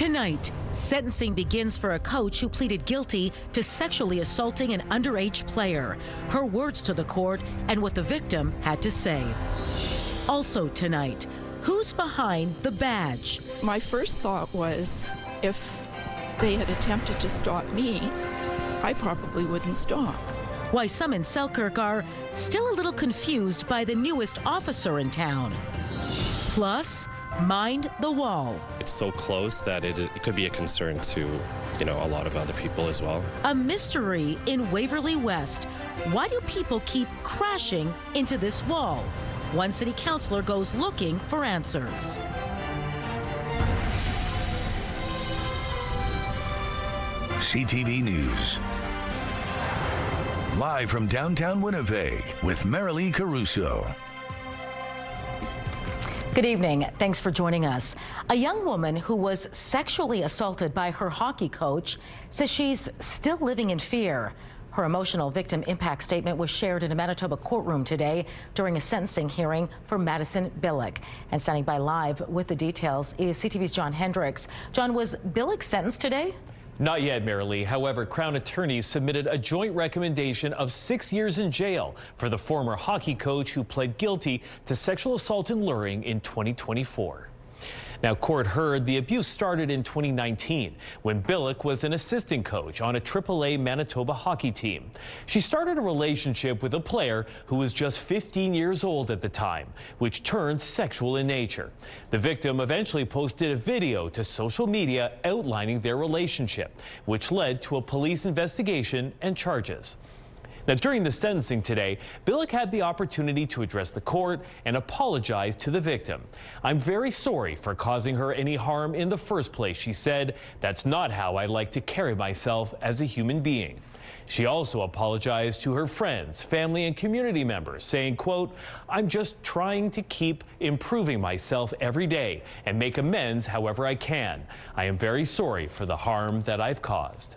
Tonight, sentencing begins for a coach who pleaded guilty to sexually assaulting an underage player. Her words to the court and what the victim had to say. Also tonight, who's behind the badge? My first thought was, if they had attempted to stop me, I probably wouldn't stop. Why some in Selkirk are still a little confused by the newest officer in town. Plus, mind the wall. It's so close that it could be a concern to, a lot of other people as well. A mystery in Waverly West. Why do people keep crashing into this wall? One city councillor goes looking for answers. CTV News. Live from downtown Winnipeg with Marilee Caruso. Good evening. Thanks for joining us. A young woman who was sexually assaulted by her hockey coach says she's still living in fear. Her emotional victim impact statement was shared in a Manitoba courtroom today during a sentencing hearing for Madison Billick. And standing by live with the details is CTV's John Hendricks. John, was Billick sentenced today? Not yet, Marilee. However, Crown attorneys submitted a joint recommendation of 6 years in jail for the former hockey coach who pled guilty to sexual assault and luring in 2024. Now, court heard the abuse started in 2019 when Billick was an assistant coach on a AAA Manitoba hockey team. She started a relationship with a player who was just 15 years old at the time, which turned sexual in nature. The victim eventually posted a video to social media outlining their relationship, which led to a police investigation and charges. Now, during the sentencing today, Billick had the opportunity to address the court and apologize to the victim. "I'm very sorry for causing her any harm in the first place," she said. "That's not how I like to carry myself as a human being." She also apologized to her friends, family, and community members, saying, quote, "I'm just trying to keep improving myself every day and make amends however I can. I am very sorry for the harm that I've caused."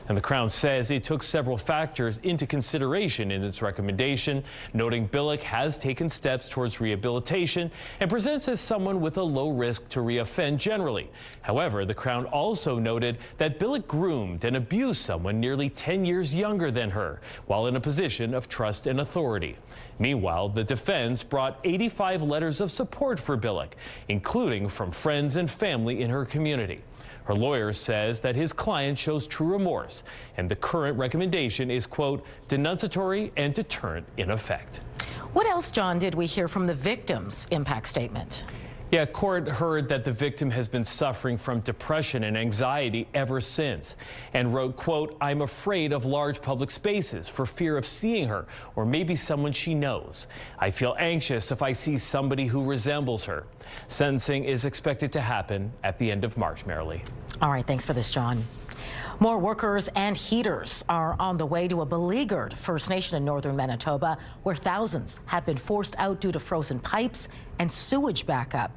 And the Crown says it took several factors into consideration in its recommendation, noting Billick has taken steps towards rehabilitation and presents as someone with a low risk to reoffend generally. However, the Crown also noted that Billick groomed and abused someone nearly 10 years younger than her, while in a position of trust and authority. Meanwhile, the defense brought 85 letters of support for Billick, including from friends and family in her community. Her lawyer says that his client shows true remorse, and the current recommendation is, quote, denunciatory and deterrent in effect. What else, John, did we hear from the victim's impact statement? Yeah, court heard that the victim has been suffering from depression and anxiety ever since, and wrote, quote, "I'm afraid of large public spaces for fear of seeing her or maybe someone she knows. I feel anxious if I see somebody who resembles her." Sentencing is expected to happen at the end of March, Marilee. All right, thanks for this, John. More workers and heaters are on the way to a beleaguered First Nation in northern Manitoba, where thousands have been forced out due to frozen pipes and sewage backup.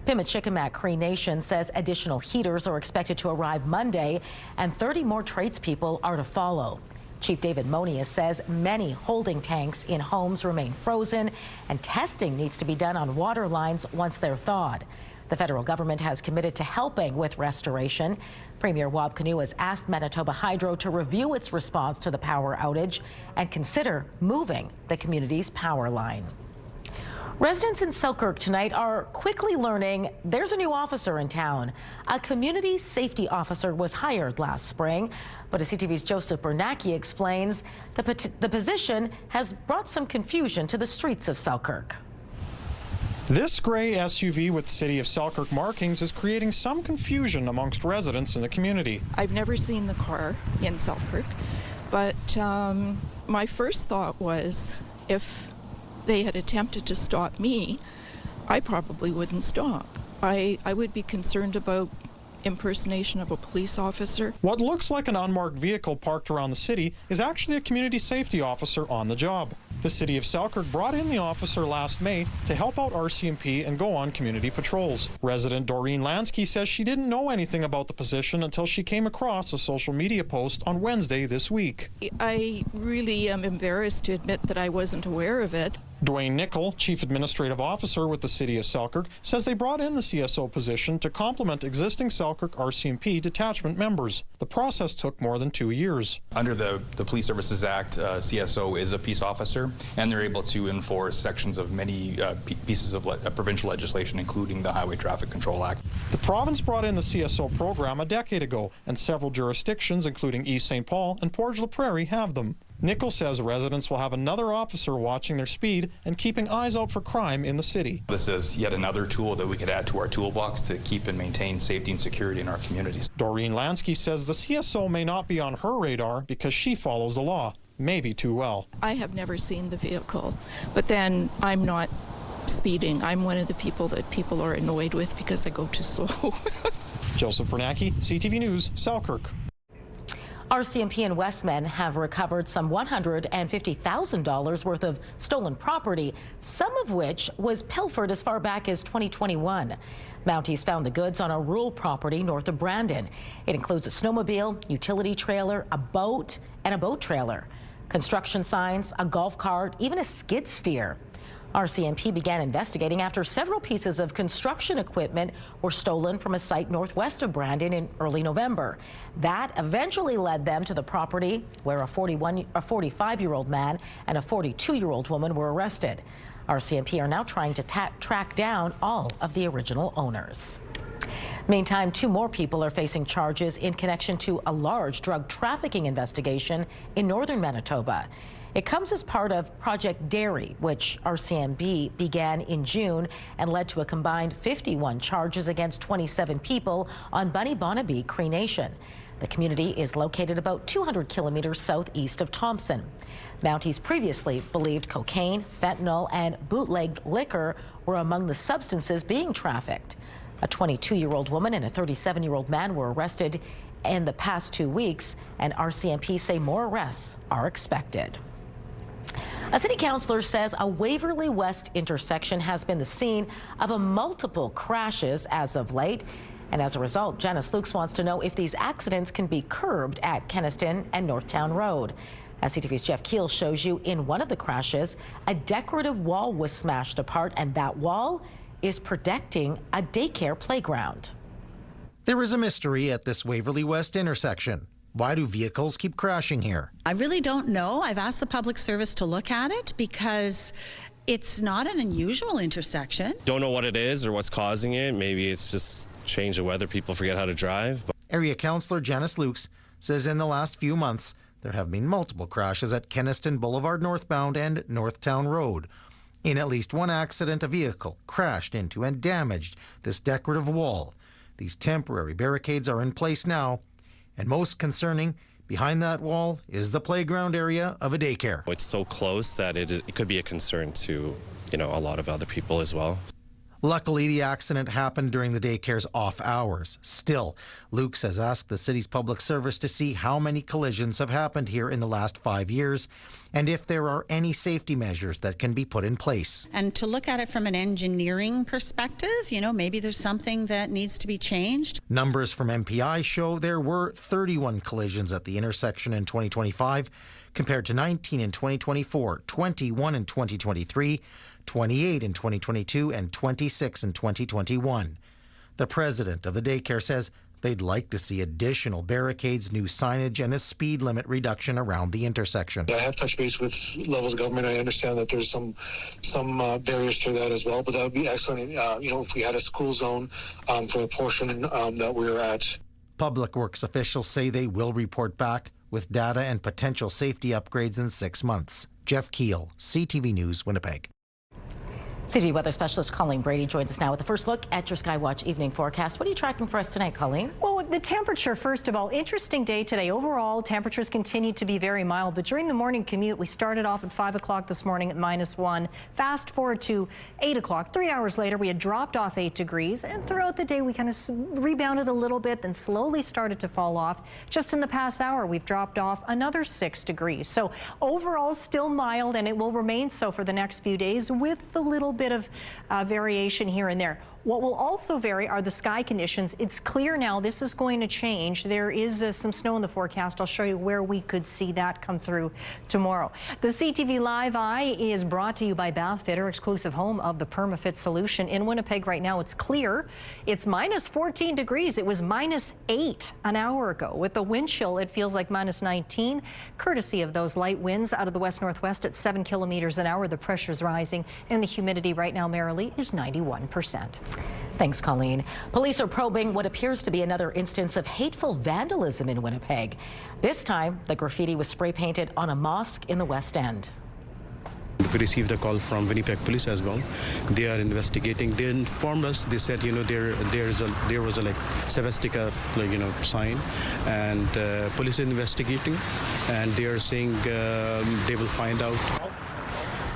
Pimachikamak Cree Nation says additional heaters are expected to arrive Monday, and 30 more tradespeople are to follow. Chief David Monius says many holding tanks in homes remain frozen, and testing needs to be done on water lines once they're thawed. The federal government has committed to helping with restoration. Premier Wab Kinew has asked Manitoba Hydro to review its response to the power outage and consider moving the community's power line. Residents in Selkirk tonight are quickly learning there's a new officer in town. A community safety officer was hired last spring, but as CTV's Joseph Bernacki explains, the position has brought some confusion to the streets of Selkirk. This gray SUV with City of Selkirk markings is creating some confusion amongst residents in the community. I've never seen the car in Selkirk, but my first thought was, if they had attempted to stop me, I probably wouldn't stop. I would be concerned about impersonation of a police officer. What looks like an unmarked vehicle parked around the city is actually a community safety officer on the job. The City of Selkirk brought in the officer last May to help out RCMP and go on community patrols. Resident Doreen Lansky says she didn't know anything about the position until she came across a social media post on Wednesday this week. I really am embarrassed to admit that I wasn't aware of it. Dwayne Nickel, Chief Administrative Officer with the City of Selkirk, says they brought in the CSO position to complement existing Selkirk RCMP detachment members. The process took more than 2 years. Under the Police Services Act, CSO is a peace officer, and they're able to enforce sections of many pieces of provincial legislation, including the Highway Traffic Control Act. The province brought in the CSO program a decade ago, and several jurisdictions, including East St. Paul and Portage la Prairie, have them. Nickel says residents will have another officer watching their speed and keeping eyes out for crime in the city. This is yet another tool that we could add to our toolbox to keep and maintain safety and security in our communities. Doreen Lansky says the CSO may not be on her radar because she follows the law, maybe too well. I have never seen the vehicle, but then I'm not speeding. I'm one of the people that people are annoyed with because I go too slow. Joseph Bernacki, CTV News, Selkirk. RCMP and Westmen have recovered some $150,000 worth of stolen property, some of which was pilfered as far back as 2021. Mounties found the goods on a rural property north of Brandon. It includes a snowmobile, utility trailer, a boat, and a boat trailer, construction signs, a golf cart, even a skid steer. RCMP began investigating after several pieces of construction equipment were stolen from a site northwest of Brandon in early November. That eventually led them to the property where a 45-year-old man and a 42-year-old woman were arrested. RCMP are now trying to track down all of the original owners. Meantime, 2 more people are facing charges in connection to a large drug trafficking investigation in northern Manitoba. It comes as part of Project Dairy, which RCMP began in June and led to a combined 51 charges against 27 people on Bunny Bonabee Cree Nation. The community is located about 200 kilometers southeast of Thompson. Mounties previously believed cocaine, fentanyl, and bootleg liquor were among the substances being trafficked. A 22-year-old woman and a 37-year-old man were arrested in the past 2 weeks, and RCMP say more arrests are expected. A city councillor says a Waverley West intersection has been the scene of multiple crashes as of late. And as a result, Janice Lukes wants to know if these accidents can be curbed at Kenaston and Northtown Road. As CTV's Jeff Keel shows you, in one of the crashes, a decorative wall was smashed apart, and that wall is protecting a daycare playground. There is a mystery at this Waverley West intersection. Why do vehicles keep crashing here? I really don't know. I've asked the public service to look at it because it's not an unusual intersection. Don't know what it is or what's causing it. Maybe it's just change of weather. People forget how to drive. Area Councillor Janice Lukes says in the last few months, there have been multiple crashes at Kenaston Boulevard northbound and Northtown Road. In at least one accident, a vehicle crashed into and damaged this decorative wall. These temporary barricades are in place now. And most concerning, behind that wall is the playground area of a daycare. It's so close that it could be a concern to, a lot of other people as well. Luckily, the accident happened during the daycare's off hours. Still, Lukes has asked the city's public service to see how many collisions have happened here in the last 5 years and if there are any safety measures that can be put in place. And to look at it from an engineering perspective, maybe there's something that needs to be changed. Numbers from MPI show there were 31 collisions at the intersection in 2025, compared to 19 in 2024, 21 in 2023, 28 in 2022, and 26 in 2021. The president of the daycare says they'd like to see additional barricades, new signage, and a speed limit reduction around the intersection. I have touched base with levels of government. I understand that there's some barriers to that as well, but that would be excellent. If we had a school zone for a portion that we're at. Public Works officials say they will report back with data and potential safety upgrades in 6 months. Jeff Keel, CTV News, Winnipeg. CTV weather specialist Colleen Brady joins us now with the first look at your Skywatch evening forecast. What are you tracking for us tonight, Colleen? Well, the temperature, first of all, interesting day today. Overall, temperatures continue to be very mild, but during the morning commute, we started off at 5 o'clock this morning at -1. Fast forward to 8 o'clock. 3 hours later, we had dropped off 8 degrees, and throughout the day, we kind of rebounded a little bit, then slowly started to fall off. Just in the past hour, we've dropped off another 6 degrees. So overall, still mild, and it will remain so for the next few days with a little bit of variation here and there. What will also vary are the sky conditions. It's clear now this is going to change. There is some snow in the forecast. I'll show you where we could see that come through tomorrow. The CTV Live Eye is brought to you by Bathfitter, exclusive home of the PermaFit solution. In Winnipeg right now, it's clear. It's minus 14 degrees. It was minus 8 an hour ago. With the wind chill, it feels like minus 19, courtesy of those light winds out of the west-northwest at 7 kilometers an hour. The pressure's rising, and the humidity right now, Marilee, is 91%. Thanks, Colleen. Police are probing what appears to be another instance of hateful vandalism in Winnipeg. This time, the graffiti was spray painted on a mosque in the West End. We received a call from Winnipeg police as well. They are investigating. They informed us. They said, there was a like swastika, sign, and police is investigating, and they are saying they will find out.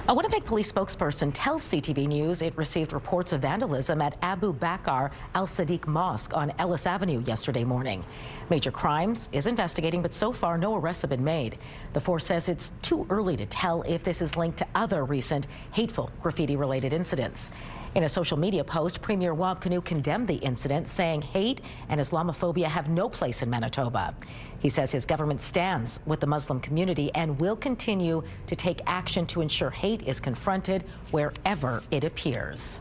A Winnipeg police spokesperson tells CTV News it received reports of vandalism at Abu Bakr al-Sadiq Mosque on Ellis Avenue yesterday morning. Major Crimes is investigating, but so far no arrests have been made. The force says it's too early to tell if this is linked to other recent hateful graffiti-related incidents. In a social media post, Premier Wab Kinew condemned the incident, saying hate and Islamophobia have no place in Manitoba. He says his government stands with the Muslim community and will continue to take action to ensure hate is confronted wherever it appears.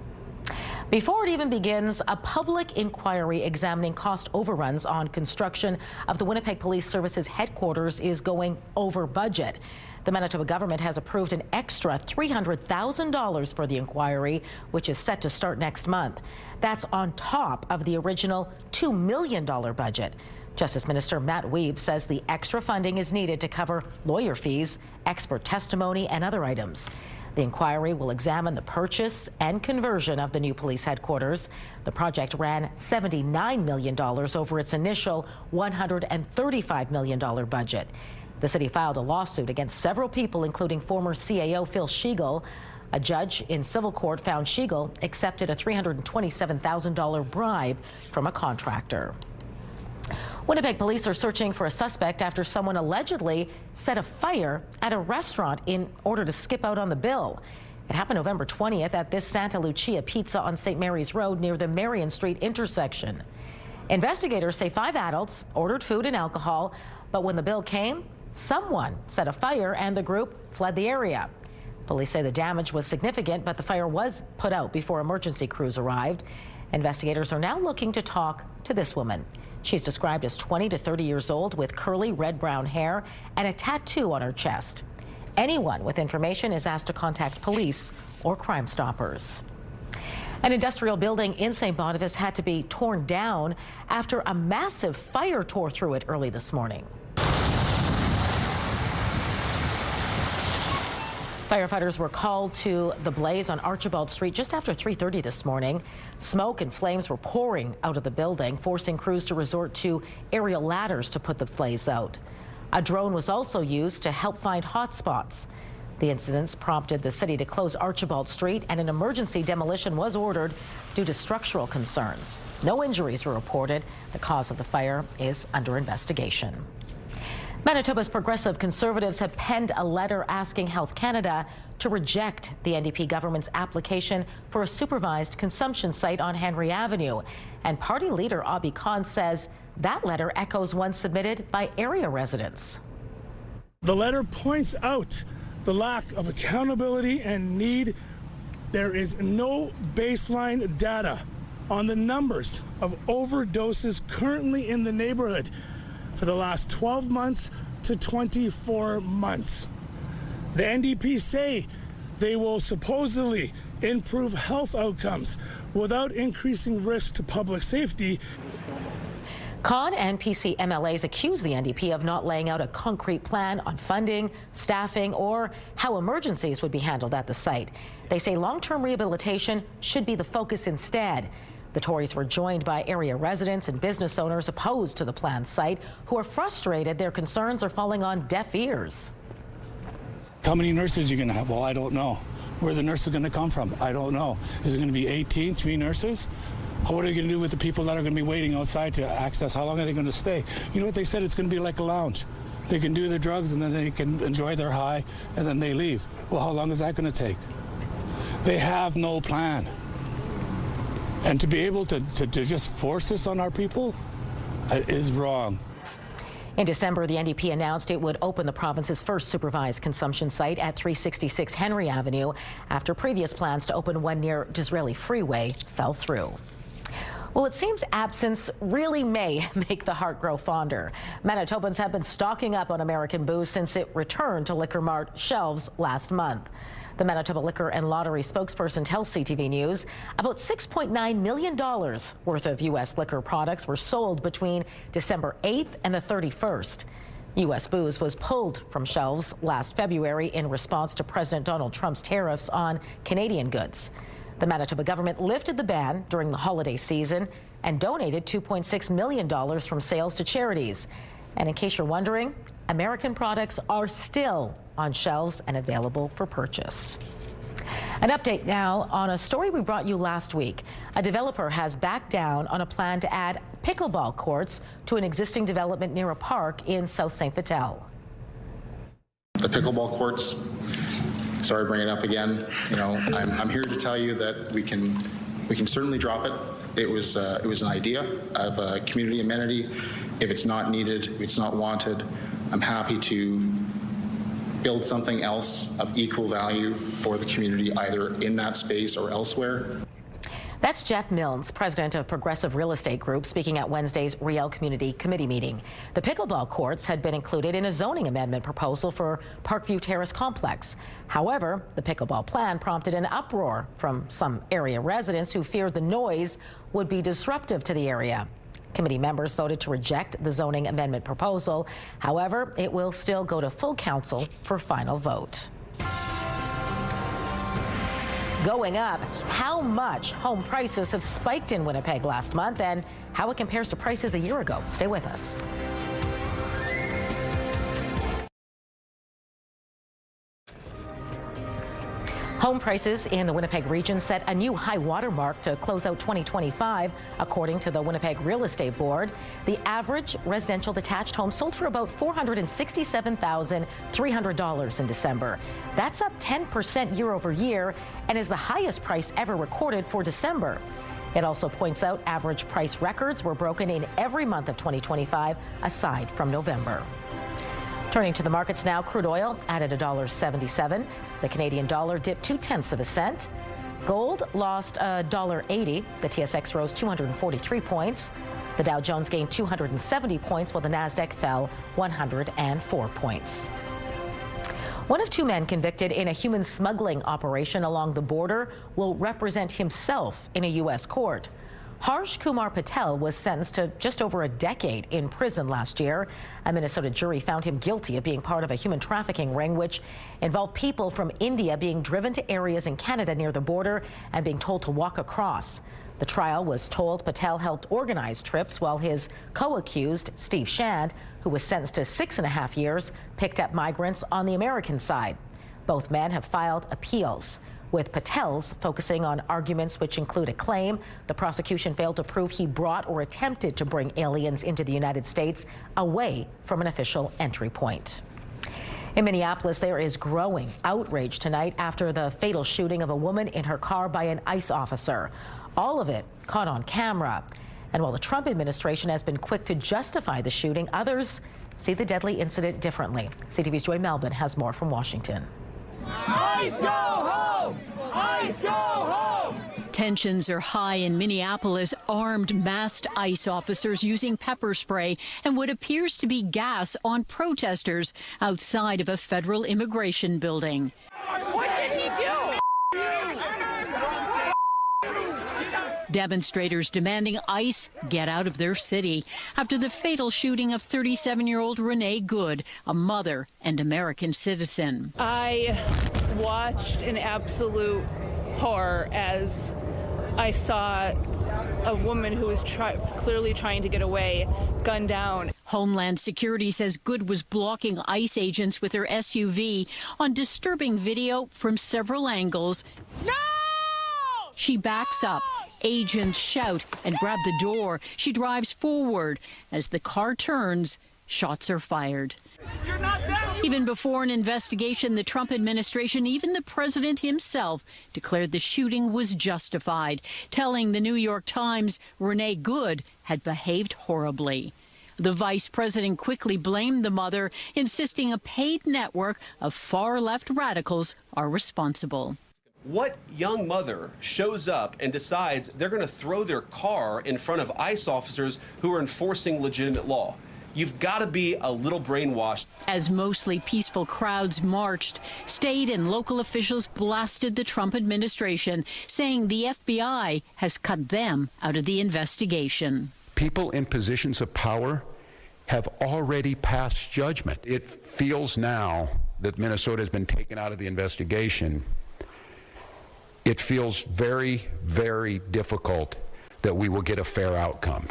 Before it even begins, a public inquiry examining cost overruns on construction of the Winnipeg Police Service's headquarters is going over budget. The Manitoba government has approved an extra $300,000 for the inquiry, which is set to start next month. That's on top of the original $2 million budget. Justice Minister Matt Wiebe says the extra funding is needed to cover lawyer fees, expert testimony, and other items. The inquiry will examine the purchase and conversion of the new police headquarters. The project ran $79 million over its initial $135 million budget. The city filed a lawsuit against several people, including former CAO Phil Schiegel. A judge in civil court found Schiegel accepted a $327,000 bribe from a contractor. Winnipeg police are searching for a suspect after someone allegedly set a fire at a restaurant in order to skip out on the bill. It happened November 20th at this Santa Lucia Pizza on St. Mary's Road near the Marion Street intersection. Investigators say 5 adults ordered food and alcohol, but when the bill came, someone set a fire and the group fled the area. Police say the damage was significant, but the fire was put out before emergency crews arrived. Investigators are now looking to talk to this woman. She's described as 20 to 30 years old with curly red-brown hair and a tattoo on her chest. Anyone with information is asked to contact police or Crime Stoppers. An industrial building in St. Boniface had to be torn down after a massive fire tore through it early this morning. Firefighters were called to the blaze on Archibald Street just after 3:30 this morning. Smoke and flames were pouring out of the building, forcing crews to resort to aerial ladders to put the blaze out. A drone was also used to help find hot spots. The incidents prompted the city to close Archibald Street, and an emergency demolition was ordered due to structural concerns. No injuries were reported. The cause of the fire is under investigation. Manitoba's progressive Conservatives have penned a letter asking Health Canada to reject the NDP government's application for a supervised consumption site on Henry Avenue. And party leader Abhi Khan says that letter echoes one submitted by area residents. The letter points out the lack of accountability and need. There is no baseline data on the numbers of overdoses currently in the neighborhood for the last 12 months to 24 months. The NDP say they will supposedly improve health outcomes without increasing risk to public safety. Khan and PC MLAs accuse the NDP of not laying out a concrete plan on funding, staffing, or how emergencies would be handled at the site. They say long-term rehabilitation should be the focus instead. The Tories were joined by area residents and business owners opposed to the planned site, who are frustrated their concerns are falling on deaf ears. How many nurses are you going to have? Well, I don't know. Where are the nurses going to come from? I don't know. Is it going to be 18, 3 nurses? What are you going to do with the people that are going to be waiting outside to access? How long are they going to stay? You know what they said? It's going to be like a lounge. They can do their drugs and then they can enjoy their high and then they leave. Well, how long is that going to take? They have no plan. And to be able to just force this on our people is wrong. In December, the NDP announced it would open the province's first supervised consumption site at 366 Henry Avenue after previous plans to open one near Disraeli Freeway fell through. Well, it seems absence really may make the heart grow fonder. Manitobans have been stocking up on American booze since it returned to Liquor Mart shelves last month. The Manitoba Liquor and Lottery spokesperson tells CTV News about $6.9 million worth of U.S. liquor products were sold between December 8th and the 31st. U.S. booze was pulled from shelves last February in response to President Donald Trump's tariffs on Canadian goods. The Manitoba government lifted the ban during the holiday season and donated $2.6 million from sales to charities. And in case you're wondering, American products are still on shelves and available for purchase. An update now on a story we brought you last week. A developer has backed down on a plan to add pickleball courts to an existing development near a park in South St. Vital. The pickleball courts, sorry to bring it up again. You know, I'm here to tell you that we can certainly drop it. It was an idea of a community amenity. If it's not needed, if it's not wanted, I'm happy to build something else of equal value for the community, either in that space or elsewhere. That's Jeff Milnes, president of Progressive Real Estate Group, speaking at Wednesday's Riel Community Committee meeting. The pickleball courts had been included in a zoning amendment proposal for Parkview Terrace Complex. However, the pickleball plan prompted an uproar from some area residents who feared the noise would be disruptive to the area. Committee members voted to reject the zoning amendment proposal. However, it will still go to full council for final vote. Going up, how much home prices have spiked in Winnipeg last month and how it compares to prices a year ago. Stay with us. Home prices in the Winnipeg region set a new high water mark to close out 2025, according to the Winnipeg Real Estate Board. The average residential detached home sold for about $467,300 in December. That's up 10% year over year and is the highest price ever recorded for December. It also points out average price records were broken in every month of 2025, aside from November. Turning to the markets now, crude oil added $1.77. The Canadian dollar dipped 0.2 cents. Gold lost $1.80. The TSX rose 243 points. The Dow Jones gained 270 points, while the Nasdaq fell 104 points. One of two men convicted in a human smuggling operation along the border will represent himself in a U.S. court. Harsh Kumar Patel was sentenced to just over a decade in prison last year. A Minnesota jury found him guilty of being part of a human trafficking ring, which involved people from India being driven to areas in Canada near the border and being told to walk across. The trial was told Patel helped organize trips while his co-accused, Steve Shand, who was sentenced to 6.5 years, picked up migrants on the American side. Both men have filed appeals, with Patel's focusing on arguments which include a claim the prosecution failed to prove he brought or attempted to bring aliens into the United States away from an official entry point. In Minneapolis, there is growing outrage tonight after the fatal shooting of a woman in her car by an ICE officer. All of it caught on camera. And while the Trump administration has been quick to justify the shooting, others see the deadly incident differently. CTV's Joy Melvin has more from Washington. ICE go home! ICE go home! Tensions are high in Minneapolis. Armed, masked ICE officers using pepper spray and what appears to be gas on protesters outside of a federal immigration building. What did he do? Demonstrators demanding ICE get out of their city after the fatal shooting of 37-year-old Renee Good, a mother and American citizen. I watched in absolute horror as I saw a woman who was clearly trying to get away, gunned down. Homeland Security says Good was blocking ICE agents with her SUV on disturbing video from several angles. No! She backs up. Agents shout and grab the door. She drives forward. As the car turns, shots are fired. You're not that Even before an investigation, the Trump administration, even the president himself, declared the shooting was justified, telling the New York Times Renee Good had behaved horribly. The vice president quickly blamed the mother, insisting a paid network of far-left radicals are responsible. What young mother shows up and decides they're going to throw their car in front of ICE officers who are enforcing legitimate law? You've got to be a little brainwashed. As mostly peaceful crowds marched, state and local officials blasted the Trump administration, saying the FBI has cut them out of the investigation. People in positions of power have already passed judgment. It feels now that Minnesota has been taken out of the investigation. It feels very, very difficult that we will get a fair outcome.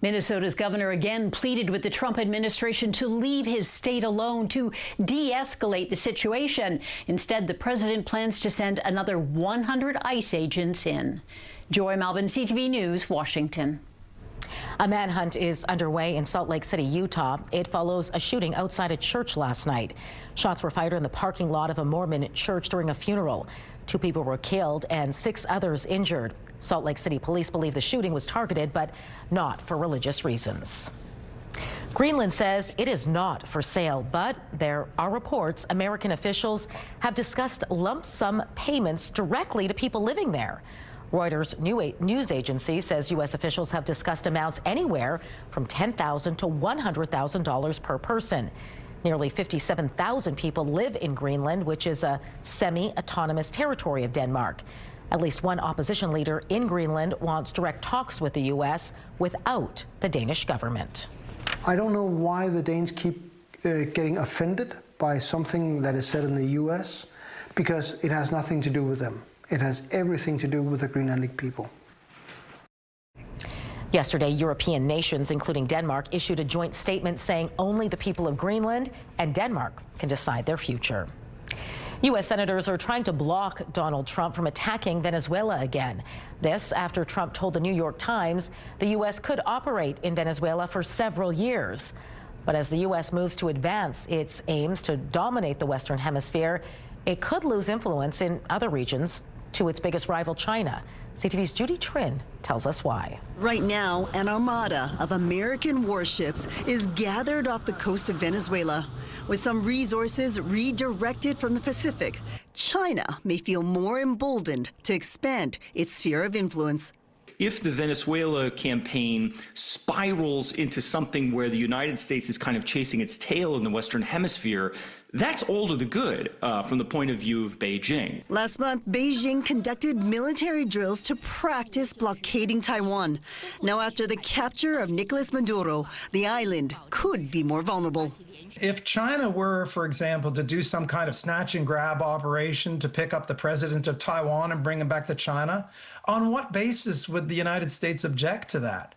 Minnesota's governor again pleaded with the Trump administration to leave his state alone to de-escalate the situation. Instead, the president plans to send another 100 ICE agents in. Joy Malvin, CTV News, Washington. A manhunt is underway in Salt Lake City, Utah. It follows a shooting outside a church last night. Shots were fired in the parking lot of a Mormon church during a funeral. 2 people were killed and 6 others injured. Salt Lake City police believe the shooting was targeted, but not for religious reasons. Greenland says it is not for sale, but there are reports American officials have discussed lump sum payments directly to people living there. Reuters news agency says U.S. officials have discussed amounts anywhere from $10,000 to $100,000 per person. Nearly 57,000 people live in Greenland, which is a semi-autonomous territory of Denmark. At least one opposition leader in Greenland wants direct talks with the U.S. without the Danish government. I don't know why the Danes keep getting offended by something that is said in the U.S., because it has nothing to do with them. It has everything to do with the Greenlandic people. Yesterday, European nations, including Denmark, issued a joint statement saying only the people of Greenland and Denmark can decide their future. U.S. senators are trying to block Donald Trump from attacking Venezuela again. This after Trump told the New York Times the U.S. could operate in Venezuela for several years. But as the U.S. moves to advance its aims to dominate the Western Hemisphere, it could lose influence in other regions to its biggest rival, China. CTV's Judy Trin tells us why. Right now, an armada of American warships is gathered off the coast of Venezuela. With some resources redirected from the Pacific, China may feel more emboldened to expand its sphere of influence. If the Venezuela campaign spirals into something where the United States is kind of chasing its tail in the Western Hemisphere, that's all to the good from the point of view of Beijing. Last month, Beijing conducted military drills to practice blockading Taiwan. Now, after the capture of Nicolas Maduro, the island could be more vulnerable. If China were, for example, to do some kind of snatch and grab operation to pick up the president of Taiwan and bring him back to China, on what basis would the United States object to that?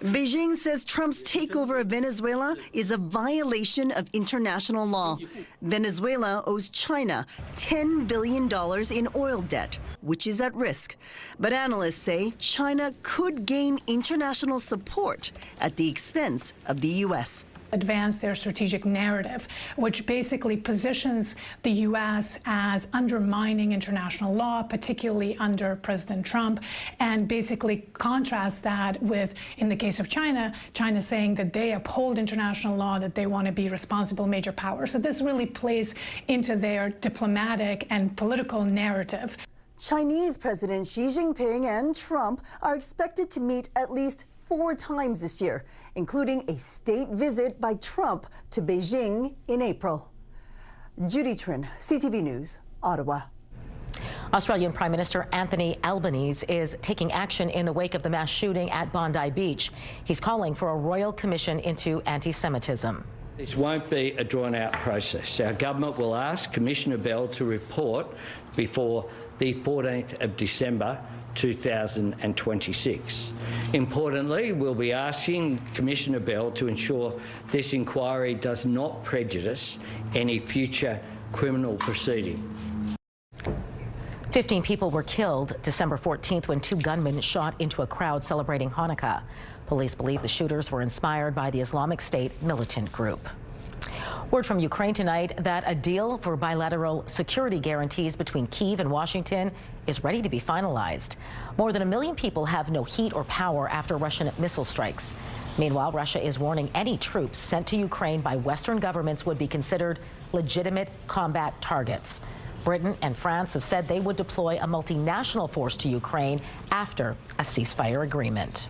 Beijing says Trump's takeover of Venezuela is a violation of international law. Venezuela owes China $10 billion in oil debt, which is at risk. But analysts say China could gain international support at the expense of the U.S. advance their strategic narrative, which basically positions the U.S. as undermining international law, particularly under President Trump, and basically contrasts that with, in the case of China, China saying that they uphold international law, that they want to be responsible major power. So this really plays into their diplomatic and political narrative. Chinese President Xi Jinping and Trump are expected to meet at least 4 times this year, including a state visit by Trump to Beijing in April. Judy Trin, CTV News, Ottawa. Australian Prime Minister Anthony Albanese is taking action in the wake of the mass shooting at Bondi Beach. He's calling for a royal commission into anti-Semitism. This won't be a drawn-out process. Our government will ask Commissioner Bell to report before the 14th of December 2026. Importantly, we'll be asking Commissioner Bell to ensure this inquiry does not prejudice any future criminal proceeding. 15 people were killed December 14th when 2 gunmen shot into a crowd celebrating Hanukkah. Police believe the shooters were inspired by the Islamic State militant group. Word from Ukraine tonight that a deal for bilateral security guarantees between Kyiv and Washington is ready to be finalized. More than 1 million people have no heat or power after Russian missile strikes. Meanwhile, Russia is warning any troops sent to Ukraine by Western governments would be considered legitimate combat targets. Britain and France have said they would deploy a multinational force to Ukraine after a ceasefire agreement.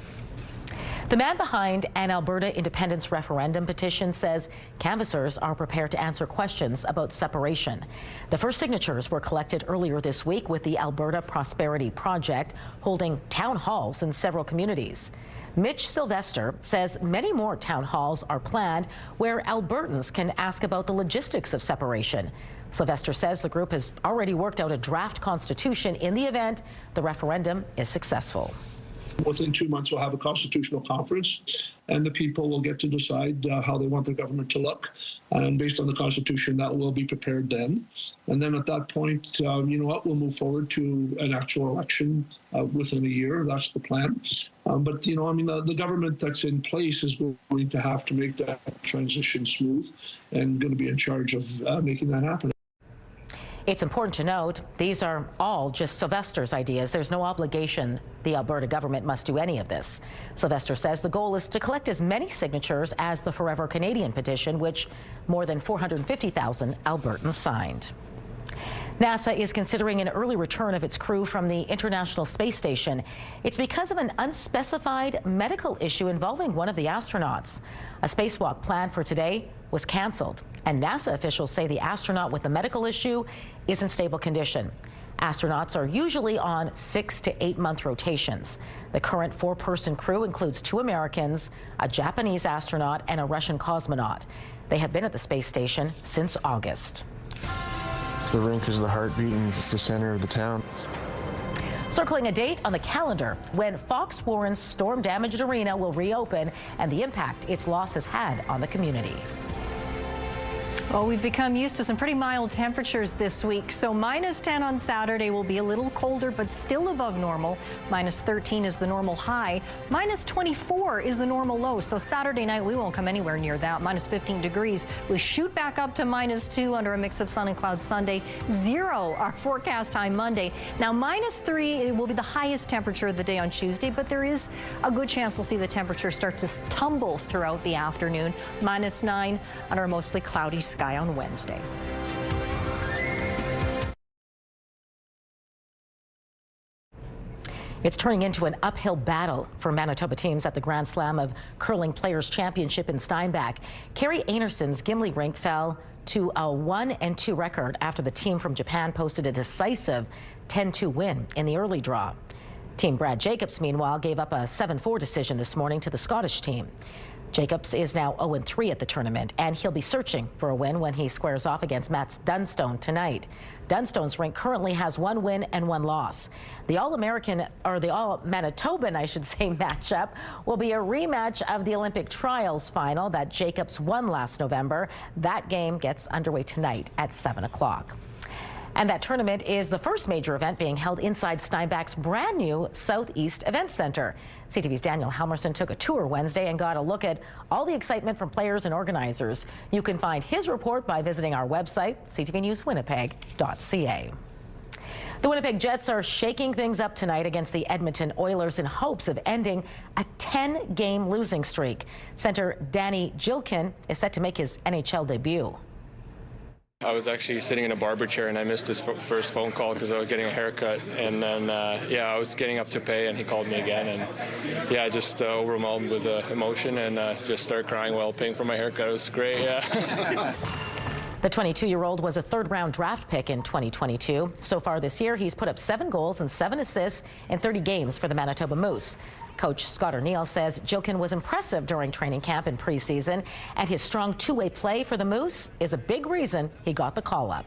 The man behind an Alberta independence referendum petition says canvassers are prepared to answer questions about separation. The first signatures were collected earlier this week with the Alberta Prosperity Project holding town halls in several communities. Mitch Sylvester says many more town halls are planned where Albertans can ask about the logistics of separation. Sylvester says the group has already worked out a draft constitution in the event the referendum is successful. Within 2 months, we'll have a constitutional conference, and the people will get to decide how they want their government to look. And based on the Constitution, that will be prepared then. And then at that point, you know what, we'll move forward to an actual election within a year. That's the plan. But, you know, I mean, the government that's in place is going to have to make that transition smooth and going to be in charge of making that happen. It's important to note these are all just Sylvester's ideas. There's no obligation the Alberta government must do any of this. Sylvester says the goal is to collect as many signatures as the Forever Canadian petition, which more than 450,000 Albertans signed. NASA is considering an early return of its crew from the International Space Station. It's because of an unspecified medical issue involving one of the astronauts. A spacewalk planned for today was canceled, and NASA officials say the astronaut with the medical issue is in stable condition. Astronauts are usually on 6 to 8 month rotations. The current 4-person crew includes 2 Americans, a Japanese astronaut, and a Russian cosmonaut. They have been at the space station since August. The rink is the heartbeat and it's the center of the town. Circling a date on the calendar when Fox Warren's storm-damaged arena will reopen and the impact its loss has had on the community. Well, we've become used to some pretty mild temperatures this week. So -10 on Saturday will be a little colder, but still above normal. -13 is the normal high. -24 is the normal low. So Saturday night, we won't come anywhere near that. -15 degrees. We shoot back up to -2 under a mix of sun and clouds Sunday. 0 our forecast high Monday. Now -3 it will be the highest temperature of the day on Tuesday, but there is a good chance we'll see the temperature start to tumble throughout the afternoon. -9 under a mostly cloudy sky on Wednesday. It's turning into an uphill battle for Manitoba teams at the Grand Slam of Curling Players Championship in Steinbach. Kerry Einarson's Gimli rink fell to a 1-2 record after the team from Japan posted a decisive 10-2 win in the early draw. Team Brad Jacobs, meanwhile, gave up a 7-4 decision this morning to the Scottish team. Jacobs is now 0-3 at the tournament, and he'll be searching for a win when he squares off against Matt Dunstone tonight. Dunstone's rink currently has 1 win and 1 loss. The All-American, or the All-Manitoban, I should say, matchup will be a rematch of the Olympic trials final that Jacobs won last November. That game gets underway tonight at 7 o'clock. And that tournament is the first major event being held inside Steinbach's brand new Southeast Event Center. CTV's Daniel Helmerson took a tour Wednesday and got a look at all the excitement from players and organizers. You can find his report by visiting our website, ctvnewswinnipeg.ca. The Winnipeg Jets are shaking things up tonight against the Edmonton Oilers in hopes of ending a 10-game losing streak. Center Danny Jilkin is set to make his NHL debut. I was actually sitting in a barber chair and I missed his first phone call because I was getting a haircut, and then I was getting up to pay and he called me again, and I just overwhelmed with emotion and just started crying while paying for my haircut. It was great. The 22-year-old was a third-round draft pick in 2022. So far this year, he's put up 7 goals and 7 assists in 30 games for the Manitoba Moose. Coach Scott O'Neill says Jilkin was impressive during training camp and preseason, and his strong two-way play for the Moose is a big reason he got the call-up.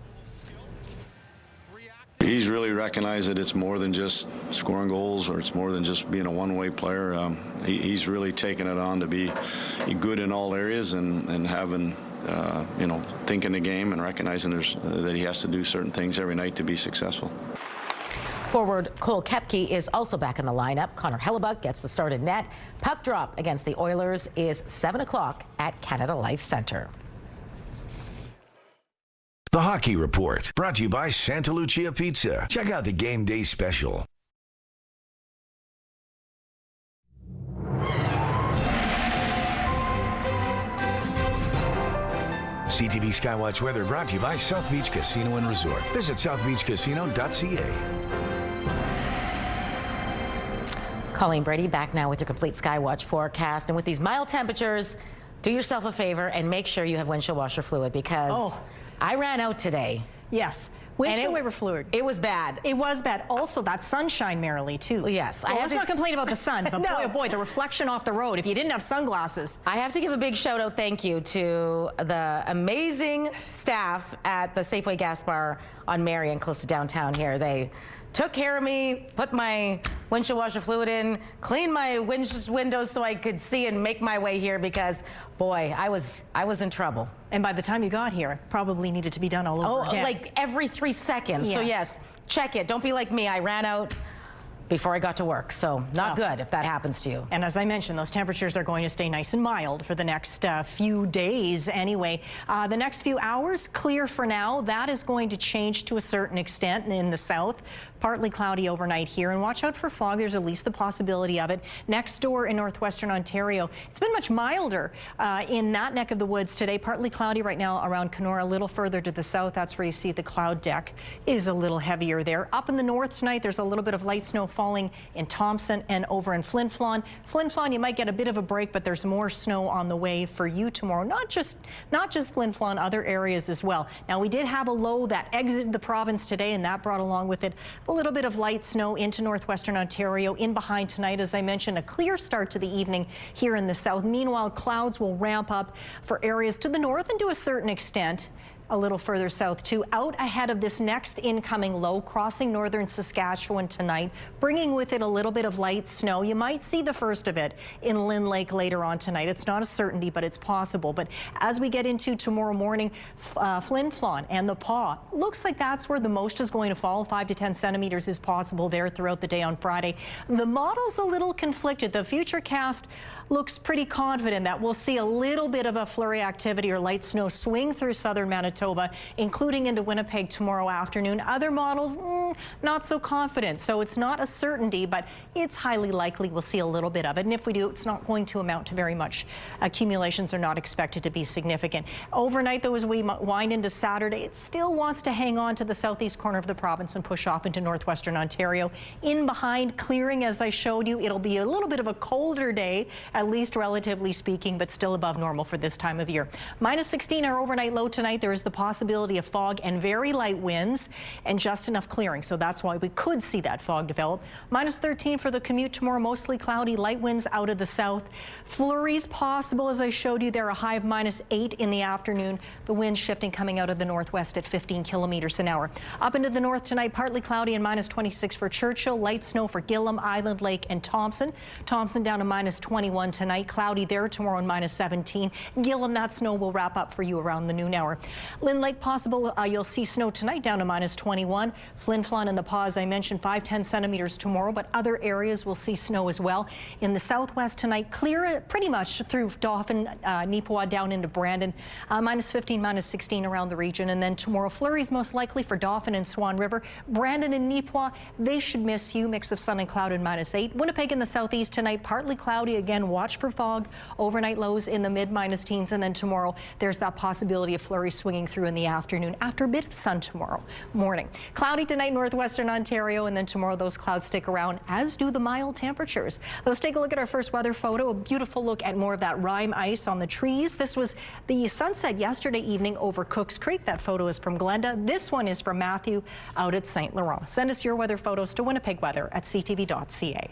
He's really recognized that it's more than just scoring goals, or it's more than just being a one-way player. He's really taken it on to be good in all areas and having thinking the game and recognizing that he has to do certain things every night to be successful. Forward Cole Koepke is also back in the lineup. Connor Hellebuck gets the start at net. Puck drop against the Oilers is 7 o'clock at Canada Life Centre. The Hockey Report, brought to you by Santa Lucia Pizza. Check out the Game Day Special. CTV Skywatch weather brought to you by South Beach Casino and Resort. Visit southbeachcasino.ca. Colleen Brady back now with your complete Skywatch forecast. And with these mild temperatures, do yourself a favor and make sure you have windshield washer fluid, because I ran out today. Yes. Windshield waiver fluid. It was bad. It was bad. Also, that sunshine, Marilee, too. Well, yes. Well, let's not complain about the sun, but no. boy, oh boy, the reflection off the road. If you didn't have sunglasses. I have to give a big shout out thank you to the amazing staff at the Safeway Gas Bar on Marion, close to downtown here. They took care of me, put my windshield washer fluid in, cleaned my windows so I could see and make my way here, because boy, I was in trouble. And by the time you got here, it probably needed to be done all over again. Like every 3 seconds. Yes. So yes, check it. Don't be like me. I ran out before I got to work. So not good if that happens to you. And as I mentioned, those temperatures are going to stay nice and mild for the next few days anyway. The next few hours, clear for now. That is going to change to a certain extent in the south. Partly cloudy overnight here, and watch out for fog. There's at least the possibility of it. Next door in northwestern Ontario, it's been much milder in that neck of the woods today. Partly cloudy right now around Kenora. A little further to the south, that's where you see the cloud deck is a little heavier there. Up in the north tonight, there's a little bit of light snow falling in Thompson and over in Flin Flon. Flin Flon, you might get a bit of a break, but there's more snow on the way for you tomorrow. Not just Flin Flon, other areas as well. Now, we did have a low that exited the province today, and that brought along with it a little bit of light snow into northwestern Ontario. In behind tonight, as I mentioned, a clear start to the evening here in the south. Meanwhile, clouds will ramp up for areas to the north and to a certain extent a little further south too. Out ahead of this next incoming low, crossing northern Saskatchewan tonight, bringing with it a little bit of light snow. You might see the first of it in Lynn Lake later on tonight. It's not a certainty, but it's possible. But as we get into tomorrow morning, Flin Flon and the Paw, looks like that's where the most is going to fall. 5 to 10 centimeters is possible there throughout the day on Friday. The model's a little conflicted. The futurecast looks pretty confident that we'll see a little bit of a flurry activity or light snow swing through southern Manitoba, including into Winnipeg tomorrow afternoon. Other models, not so confident. So it's not a certainty, but it's highly likely we'll see a little bit of it. And if we do, it's not going to amount to very much. Accumulations are not expected to be significant. Overnight, though, as we wind into Saturday, it still wants to hang on to the southeast corner of the province and push off into northwestern Ontario. In behind, clearing, as I showed you, it'll be a little bit of a colder day, at least relatively speaking, but still above normal for this time of year. Minus 16 our overnight low tonight. There is the possibility of fog and very light winds and just enough clearing. So that's why we could see that fog develop. Minus 13 for the commute tomorrow, mostly cloudy, light winds out of the south. Flurries possible, as I showed you there, a high of minus 8 in the afternoon. The wind shifting coming out of the northwest at 15 kilometers an hour. Up into the north tonight, partly cloudy and minus 26 for Churchill, light snow for Gillam, Island Lake and Thompson. Thompson down to minus 21 tonight, cloudy there tomorrow and minus 17. Gillam, that snow will wrap up for you around the noon hour. Lynn Lake possible, you'll see snow tonight down to minus 21. Flin Flon and the Paw, as I mentioned, 5-10 centimeters tomorrow, but other areas will see snow as well. In the southwest tonight, clear pretty much through Dauphin, Neepawa down into Brandon, minus 15, minus 16 around the region. And then tomorrow, flurries most likely for Dauphin and Swan River. Brandon and Neepawa, they should miss you. Mix of sun and cloud and minus 8. Winnipeg in the southeast tonight, partly cloudy. Again, watch for fog. Overnight lows in the mid minus teens. And then tomorrow, there's that possibility of flurries swinging through in the afternoon after a bit of sun tomorrow morning. Cloudy tonight, northwestern Ontario. And then tomorrow, those clouds stick around, as do the mild temperatures. Let's take a look at our first weather photo. A beautiful look at more of that rime ice on the trees. This was the sunset yesterday evening over Cooks Creek. That photo is from Glenda. This one is from Matthew out at St. Laurent. Send us your weather photos to winnipegweather@ctv.ca.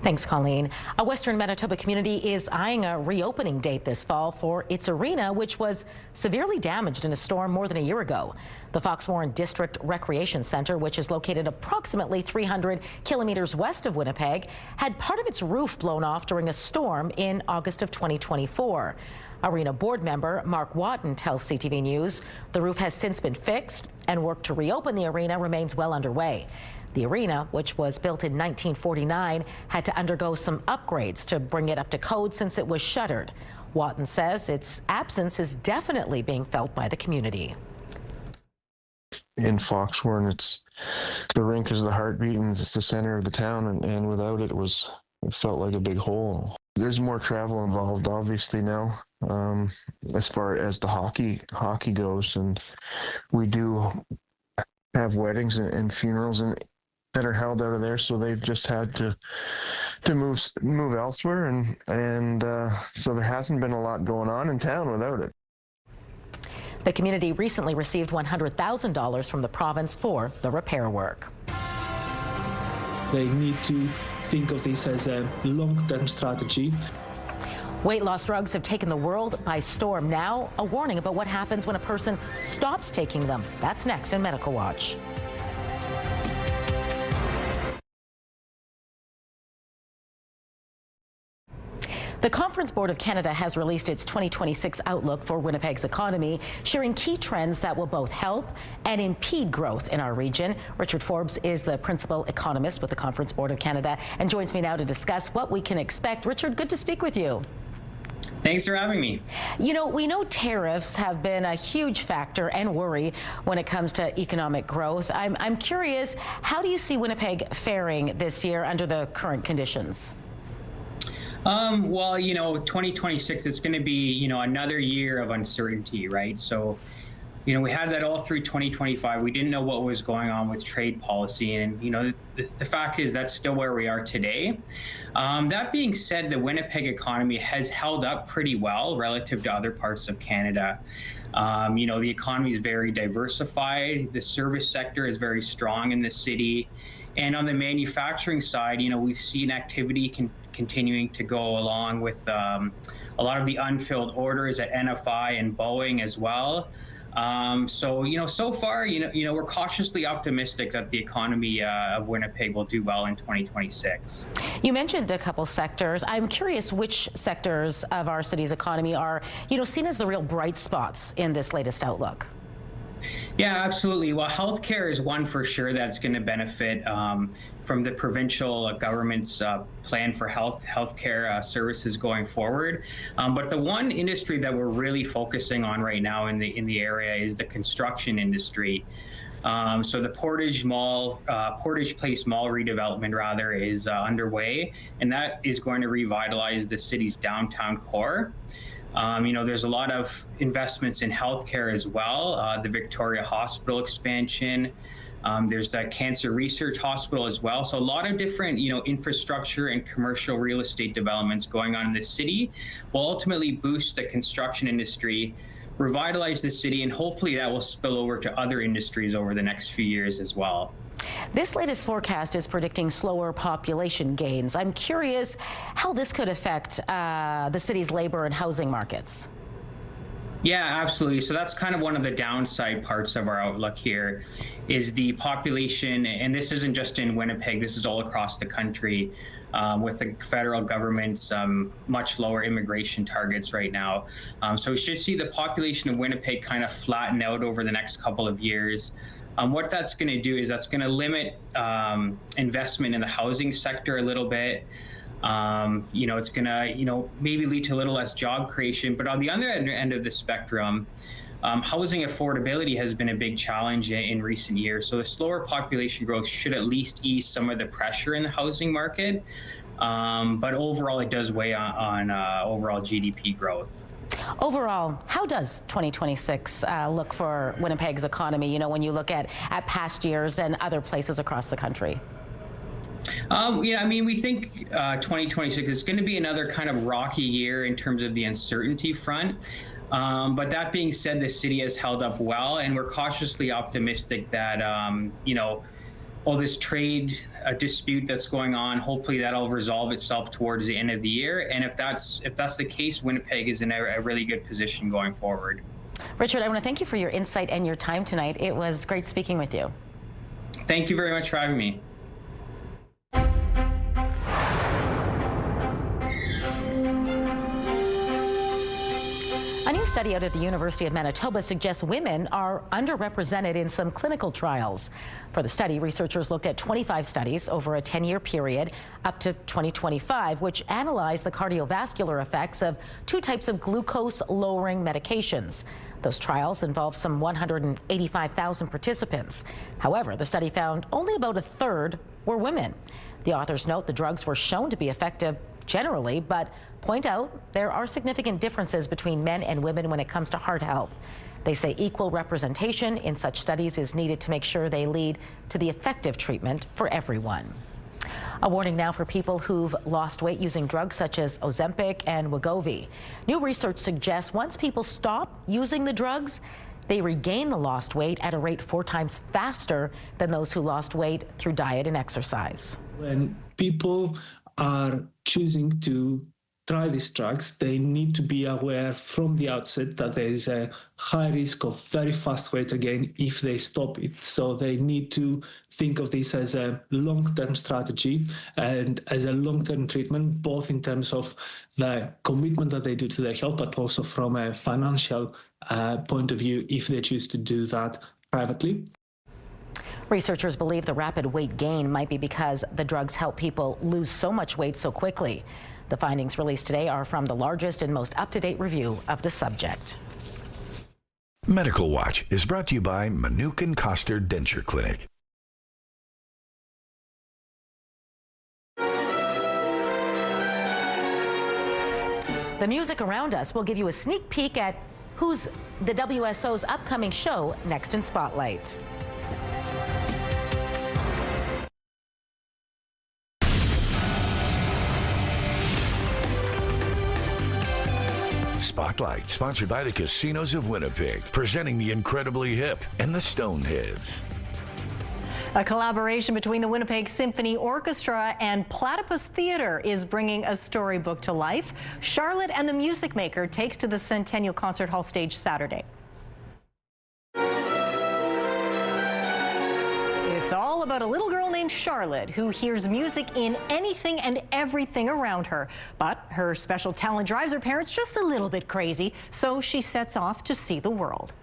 Thanks, Colleen. A Western Manitoba community is eyeing a reopening date this fall for its arena, which was severely damaged in a storm more than a year ago. The Fox Warren District Recreation Center, which is located approximately 300 kilometers west of Winnipeg, had part of its roof blown off during a storm in August of 2024. Arena board member Mark Watton tells CTV News the roof has since been fixed and work to reopen the arena remains well underway. The arena, which was built in 1949, had to undergo some upgrades to bring it up to code since it was shuttered. Watton says its absence is definitely being felt by the community. in Foxworn. The rink is the heartbeat, and it's the center of the town, and without it, it felt like a big hole. There's more travel involved, obviously, now, as far as the hockey goes, and we do have weddings and funerals that are held out of there, so they've just had to move elsewhere, and so there hasn't been a lot going on in town without it. The community recently received $100,000 from the province for the repair work. They need to think of this as a long-term strategy. Weight loss drugs have taken the world by storm. Now, a warning about what happens when a person stops taking them. That's next in Medical Watch. The Conference Board of Canada has released its 2026 outlook for Winnipeg's economy, sharing key trends that will both help and impede growth in our region. Richard Forbes is the principal economist with the Conference Board of Canada and joins me now to discuss what we can expect. Richard, good to speak with you. Thanks for having me. You know, we know tariffs have been a huge factor and worry when it comes to economic growth. I'm curious, how do you see Winnipeg faring this year under the current conditions? Well, 2026 is going to be, another year of uncertainty, right? So, we had that all through 2025. We didn't know what was going on with trade policy. And, the fact is that's still where we are today. That being said, the Winnipeg economy has held up pretty well relative to other parts of Canada. The economy is very diversified. The service sector is very strong in the city. And on the manufacturing side, we've seen activity continuing to go along with a lot of the unfilled orders at NFI and Boeing as well. So far, we're cautiously optimistic that the economy of Winnipeg will do well in 2026. You mentioned a couple sectors. I'm curious which sectors of our city's economy are, seen as the real bright spots in this latest outlook. Yeah, absolutely. Well, healthcare is one for sure that's going to benefit from the provincial government's plan for healthcare services going forward. But the one industry that we're really focusing on right now in the area is the construction industry. So the Portage Place Mall redevelopment is underway, and that is going to revitalize the city's downtown core. There's a lot of investments in healthcare as well. The Victoria Hospital expansion. There's the Cancer Research Hospital as well. So a lot of different, infrastructure and commercial real estate developments going on in the city will ultimately boost the construction industry, revitalize the city, and hopefully that will spill over to other industries over the next few years as well. This latest forecast is predicting slower population gains. I'm curious how this could affect the city's labor and housing markets. Yeah, absolutely. So that's kind of one of the downside parts of our outlook here is the population, and this isn't just in Winnipeg, this is all across the country with the federal government's much lower immigration targets right now. So we should see the population of Winnipeg kind of flatten out over the next couple of years. What that's going to do is that's going to limit investment in the housing sector a little bit. It's going to, maybe lead to a little less job creation. But on the other end of the spectrum, housing affordability has been a big challenge in recent years. So the slower population growth should at least ease some of the pressure in the housing market. But overall, it does weigh on overall GDP growth. Overall, how does 2026 look for Winnipeg's economy, when you look at past years and other places across the country? We think 2026 is going to be another kind of rocky year in terms of the uncertainty front. But that being said, the city has held up well, and we're cautiously optimistic that, all this trade dispute that's going on, hopefully that'll resolve itself towards the end of the year. And if that's the case, Winnipeg is in a really good position going forward. Richard, I want to thank you for your insight and your time tonight. It was great speaking with you. Thank you very much for having me. A new study out of the University of Manitoba suggests women are underrepresented in some clinical trials. For the study, researchers looked at 25 studies over a 10-year period up to 2025, which analyzed the cardiovascular effects of two types of glucose-lowering medications. Those trials involved some 185,000 participants. However, the study found only about a third were women. The authors note the drugs were shown to be effective generally, but point out there are significant differences between men and women when it comes to heart health. They say equal representation in such studies is needed to make sure they lead to the effective treatment for everyone. A warning now for people who've lost weight using drugs such as Ozempic and Wegovy. New research suggests once people stop using the drugs, they regain the lost weight at a rate 4 times faster than those who lost weight through diet and exercise. When people are choosing to try these drugs, they need to be aware from the outset that there is a high risk of very fast weight gain if they stop it. So they need to think of this as a long-term strategy and as a long-term treatment, both in terms of the commitment that they do to their health, but also from a financial point of view if they choose to do that privately. Researchers believe the rapid weight gain might be because the drugs help people lose so much weight so quickly. The findings released today are from the largest and most up-to-date review of the subject. Medical Watch is brought to you by Manukin Koster Denture Clinic. The music around us will give you a sneak peek at who's the WSO's upcoming show next in Spotlight. Spotlight, sponsored by the Casinos of Winnipeg, presenting the incredibly hip and the Stoneheads. A collaboration between the Winnipeg Symphony Orchestra and Platypus Theatre is bringing a storybook to life. Charlotte and the Music Maker takes to the Centennial Concert Hall stage Saturday. It's all about a little girl named Charlotte who hears music in anything and everything around her. But her special talent drives her parents just a little bit crazy, so she sets off to see the world.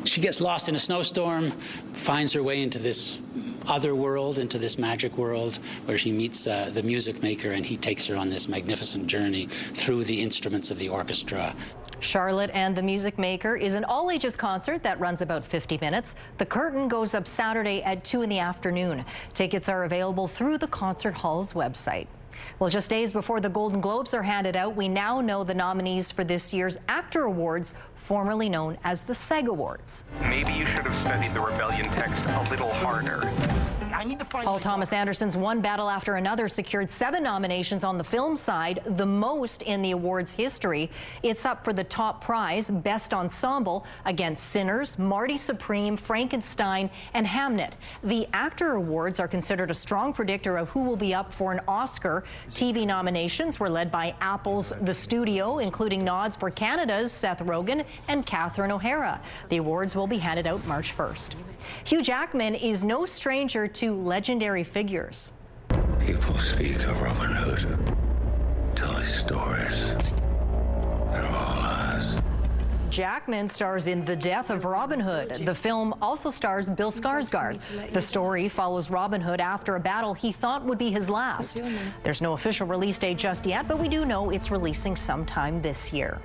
She gets lost in a snowstorm, finds her way into this other world, into this magic world, where she meets the music maker, and he takes her on this magnificent journey through the instruments of the orchestra. Charlotte and the Music Maker is an all-ages concert that runs about 50 minutes. The curtain goes up Saturday at 2 in the afternoon. Tickets are available through the concert hall's website. Well, just days before the Golden Globes are handed out, we now know the nominees for this year's Actor Awards, formerly known as the SEG Awards. Maybe you should have studied the rebellion text a little harder. I need to find Paul Thomas Anderson's One Battle After Another secured 7 nominations on the film side, the most in the awards history. It's up for the top prize, Best Ensemble, against Sinners, Marty Supreme, Frankenstein, and Hamnet. The Actor Awards are considered a strong predictor of who will be up for an Oscar. TV nominations were led by Apple's The Studio, including nods for Canada's Seth Rogen and Catherine O'Hara. The awards will be handed out March 1st. Hugh Jackman is no stranger to legendary figures. People speak of Robin Hood, tell his stories. They're all lies. Jackman stars in The Death of Robin Hood. The film also stars Bill Skarsgård. The story follows Robin Hood after a battle he thought would be his last. There's no official release date just yet, but we do know it's releasing sometime this year.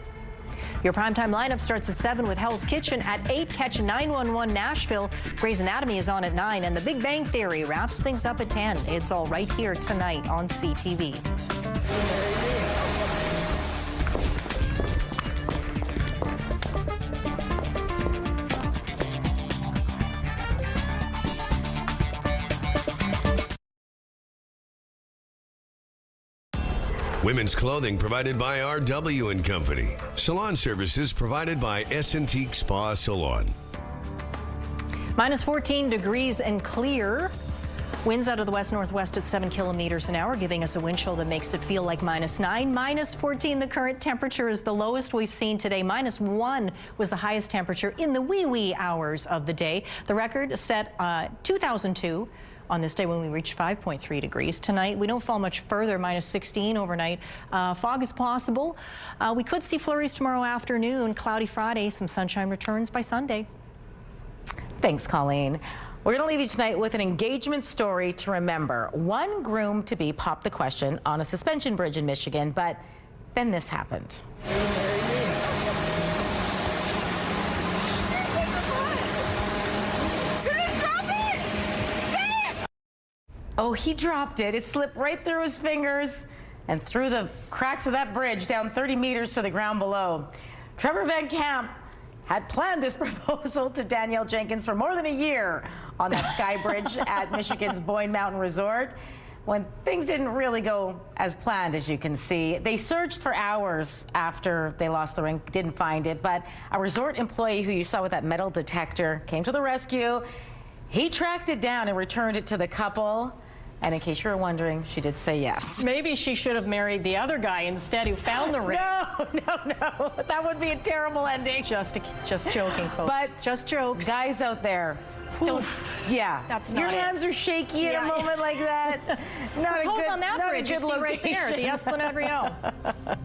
Your primetime lineup starts at 7 with Hell's Kitchen. At 8, catch 911 Nashville. Grey's Anatomy is on at 9, and The Big Bang Theory wraps things up at 10. It's all right here tonight on CTV. Women's clothing provided by RW & Company. Salon services provided by S&T Spa Salon. Minus 14 degrees and clear. Winds out of the west-northwest at 7 kilometers an hour, giving us a wind chill that makes it feel like -9. Minus 14, the current temperature is the lowest we've seen today. -1 was the highest temperature in the wee hours of the day. The record set 2002. on this day when we reached 5.3 degrees. Tonight, we don't fall much further, minus 16 overnight. Fog is possible. We could see flurries tomorrow afternoon. Cloudy Friday, some sunshine returns by Sunday. Thanks, Colleen. We're going to leave you tonight with an engagement story to remember. One groom-to-be popped the question on a suspension bridge in Michigan, but then this happened. Oh, he dropped it. It slipped right through his fingers and through the cracks of that bridge down 30 meters to the ground below. Trevor Van Camp had planned this proposal to Danielle Jenkins for more than a year on that sky bridge at Michigan's Boyne Mountain Resort. When things didn't really go as planned, as you can see. They searched for hours after they lost the ring, didn't find it, but a resort employee who you saw with that metal detector came to the rescue. He tracked it down and returned it to the couple. And in case you were wondering, she did say yes. Maybe she should have married the other guy instead who found the ring. No. That would be a terrible ending. Just joking, folks. But just jokes. Guys out there, don't. Yeah. That's your not hands are shaky in a moment like that. Not Propose a good, on that not bridge. a You good see right there, the location. Esplanade Rio.